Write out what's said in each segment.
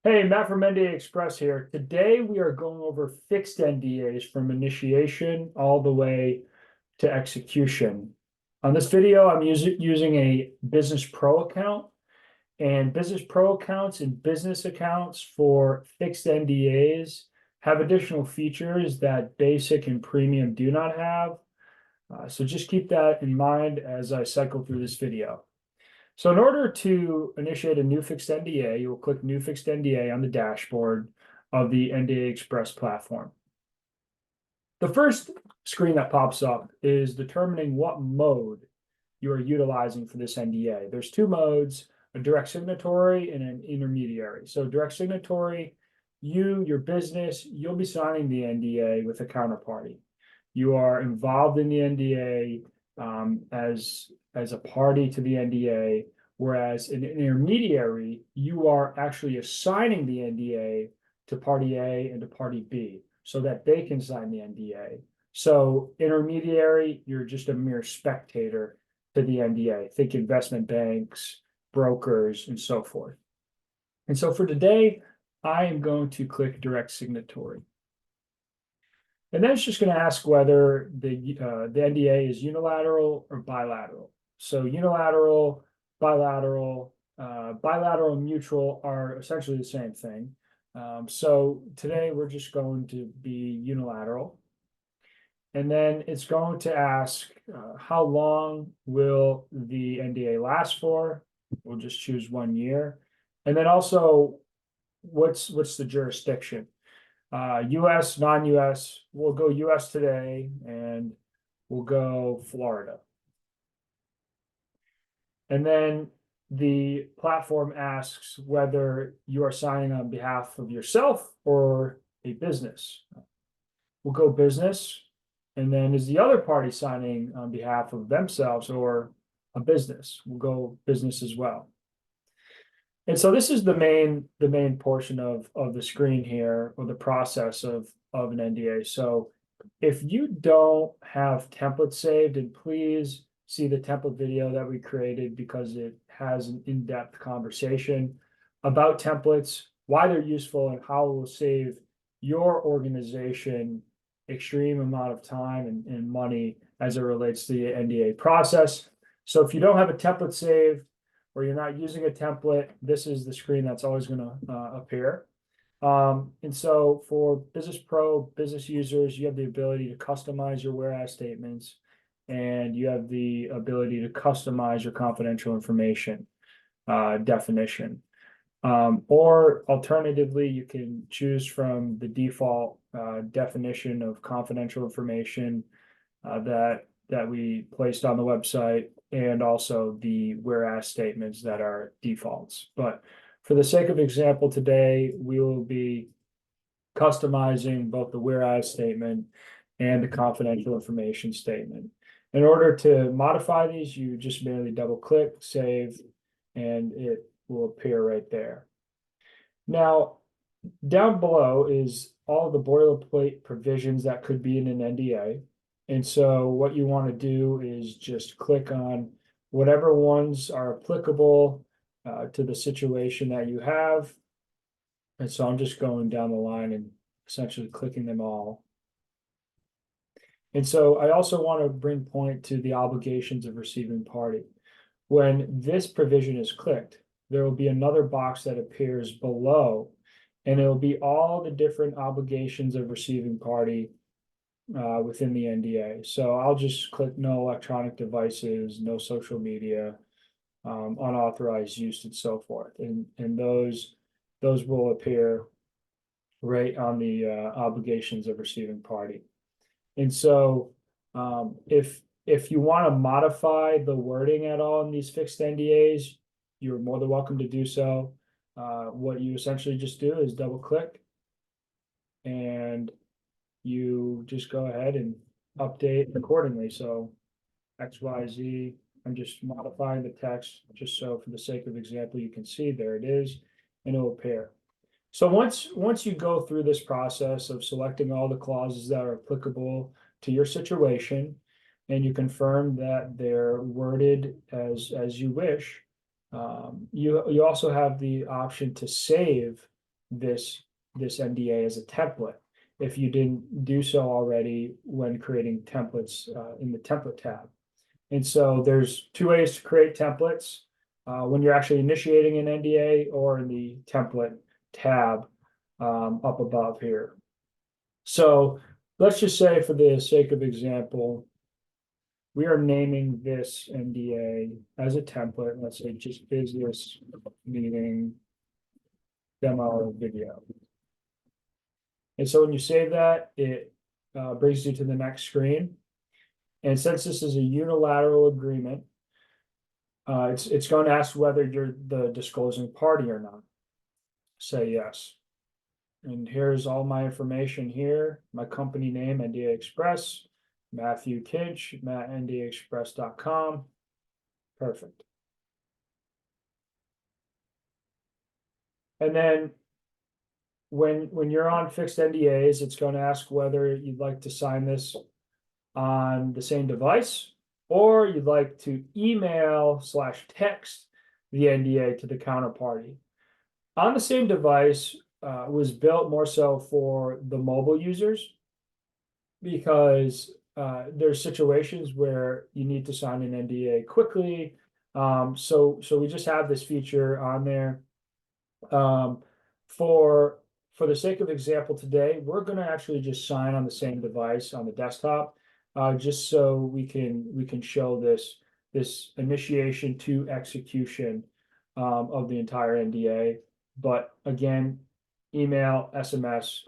Hey, Matt from NDA Express here. Today we are going over fixed NDAs from initiation all the way to execution. On this video, I'm using a Business Pro account, and Business Pro accounts and business accounts for fixed NDAs have additional features that Basic and Premium do not have. So just keep that in mind as I cycle through this video. So in order to initiate a new fixed NDA, you will click New Fixed NDA on the dashboard of the NDA Express platform. The first screen that pops up is determining what mode you are utilizing for this NDA. There's two modes, a direct signatory and an intermediary. So direct signatory, your business, you'll be signing the NDA with a counterparty. You are involved in the NDA as a party to the NDA, whereas an intermediary, you are actually assigning the NDA to party A and to party B so that they can sign the NDA. So intermediary, you're just a mere spectator to the NDA. Think investment banks, brokers, and so forth. And so for today, I am going to click direct signatory. And then it's just going to ask whether the NDA is unilateral or bilateral. So unilateral, bilateral, bilateral and mutual are essentially the same thing. So today we're just going to be unilateral. And then it's going to ask how long will the NDA last for? We'll just choose 1 year. And then also what's the jurisdiction? US, non-US, we'll go US today and we'll go Florida. And then the platform asks whether you are signing on behalf of yourself or a business. We'll go business. And then is the other party signing on behalf of themselves or a business? We'll go business as well. And so this is the main portion of the screen here, or the process of an NDA. So if you don't have templates saved, and please see the template video that we created because it has an in-depth conversation about templates, why they're useful, and how it will save your organization extreme amount of time and money as it relates to the NDA process. So if you don't have a template saved, or you're not using a template, this is the screen that's always going to appear. And so for Business Pro business users, you have the ability to customize your whereas statements, and you have the ability to customize your confidential information definition. Or alternatively, you can choose from the default definition of confidential information that we placed on the website, and also the whereas statements that are defaults. But for the sake of example today, we will be customizing both the whereas statement and the confidential information statement. In order to modify these, you just merely double click, save, and it will appear right there. Now, down below is all the boilerplate provisions that could be in an NDA. And so what you want to do is just click on whatever ones are applicable to the situation that you have. And so I'm just going down the line and essentially clicking them all. And so I also want to bring point to the obligations of receiving party. When this provision is clicked, there will be another box that appears below, and it will be all the different obligations of receiving party within the NDA. So I'll just click no electronic devices, no social media, unauthorized use, and so forth. And those will appear right on the obligations of receiving party. And so if you want to modify the wording at all in these fixed NDAs, you're more than welcome to do so. What you essentially just do is double click, and you just go ahead and update accordingly. So XYZ, I'm just modifying the text just so for the sake of example, you can see there it is, and it will appear. So once you go through this process of selecting all the clauses that are applicable to your situation, and you confirm that they're worded as you wish, you also have the option to save this NDA as a template if you didn't do so already when creating templates in the template tab. And so there's two ways to create templates when you're actually initiating an NDA or in the template tab up above here. So let's just say, for the sake of example, we are naming this NDA as a template. Let's say just business meeting demo video. And so when you save that, it brings you to the next screen. And since this is a unilateral agreement, it's going to ask whether you're the disclosing party or not. Say yes. And here's all my information here. My company name, NDA Express, Matthew Kinch, NDAExpress.com. Perfect. And then when you're on fixed NDAs, it's going to ask whether you'd like to sign this on the same device, or you'd like to email/text the NDA to the counterparty. On the same device was built more so for the mobile users, because there's situations where you need to sign an NDA quickly. So we just have this feature on there. For the sake of example today, we're going to actually just sign on the same device on the desktop, just so we can show this initiation to execution of the entire NDA. But again, email, SMS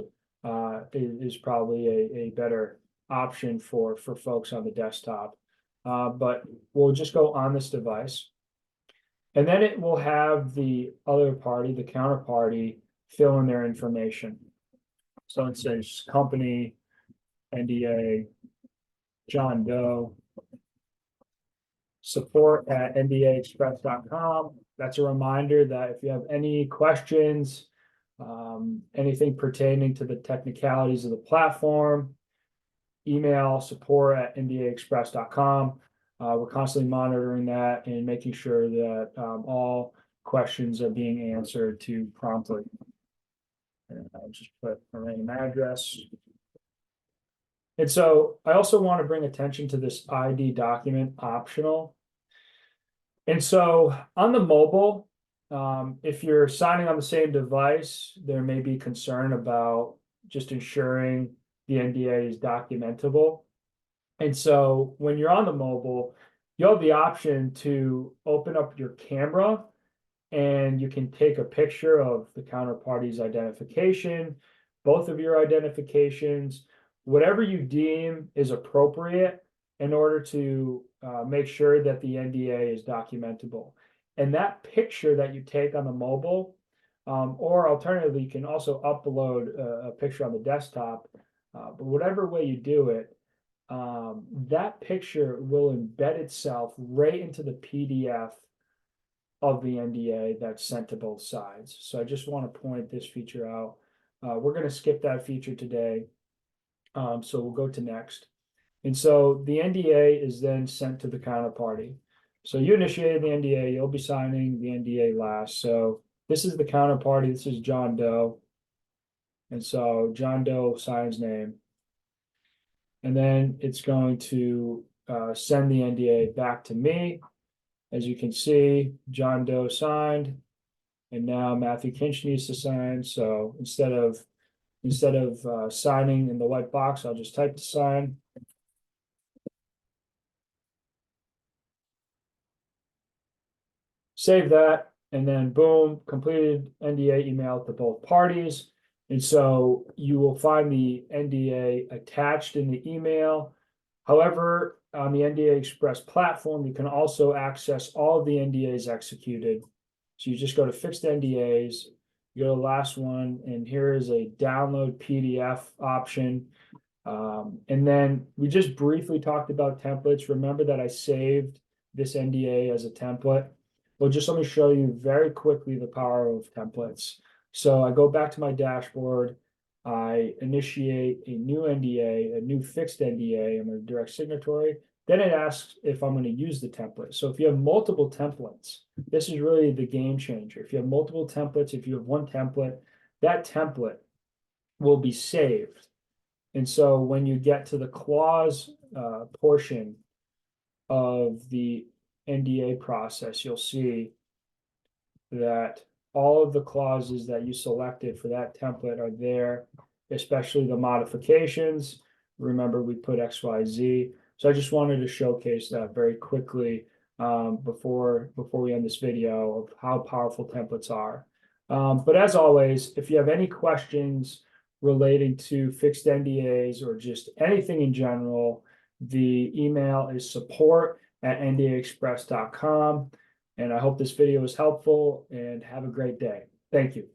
is probably a better option for folks on the desktop. But we'll just go on this device. And then it will have the other party, the counterparty, fill in their information. So it says company, NDA, John Doe, support@NDAExpress.com. That's a reminder that if you have any questions, anything pertaining to the technicalities of the platform, email support@NDAExpress.com. We're constantly monitoring that and making sure that all questions are being answered to promptly. And I'll just put a random address. And so I also want to bring attention to this ID document optional. And so on the mobile, if you're signing on the same device, there may be concern about just ensuring the NDA is documentable. And so when you're on the mobile, you have the option to open up your camera and you can take a picture of the counterparty's identification, both of your identifications, whatever you deem is appropriate in order to make sure that the NDA is documentable. And that picture that you take on the mobile, or alternatively, you can also upload a picture on the desktop, but whatever way you do it, that picture will embed itself right into the PDF of the NDA that's sent to both sides. So I just want to point this feature out. We're going to skip that feature today. So we'll go to next. And so the NDA is then sent to the counterparty. So you initiated the NDA, you'll be signing the NDA last. So this is the counterparty, this is John Doe. And so John Doe signs name. And then it's going to send the NDA back to me. As you can see, John Doe signed, and now Matthew Kinch needs to sign. So instead of signing in the white box, I'll just type to sign. Save that, and then boom, completed NDA email to both parties. And so you will find the NDA attached in the email. However, on the NDA Express platform, you can also access all of the NDAs executed. So you just go to Fixed NDAs, you go to the last one, and here is a download PDF option. And then we just briefly talked about templates. Remember that I saved this NDA as a template. Well, just let me show you very quickly the power of templates. So I go back to my dashboard, I initiate a new NDA, a new fixed NDA. I'm a direct signatory. Then it asks if I'm going to use the template. So if you have multiple templates, this is really the game changer. If you have multiple templates, if you have one template, that template will be saved. And so when you get to the clause portion of the NDA process, you'll see that all of the clauses that you selected for that template are there, especially the modifications. Remember, we put XYZ. So I just wanted to showcase that very quickly before we end this video of how powerful templates are. But as always, if you have any questions relating to fixed NDAs or just anything in general, the email is support@ndaexpress.com. And I hope this video was helpful and have a great day. Thank you.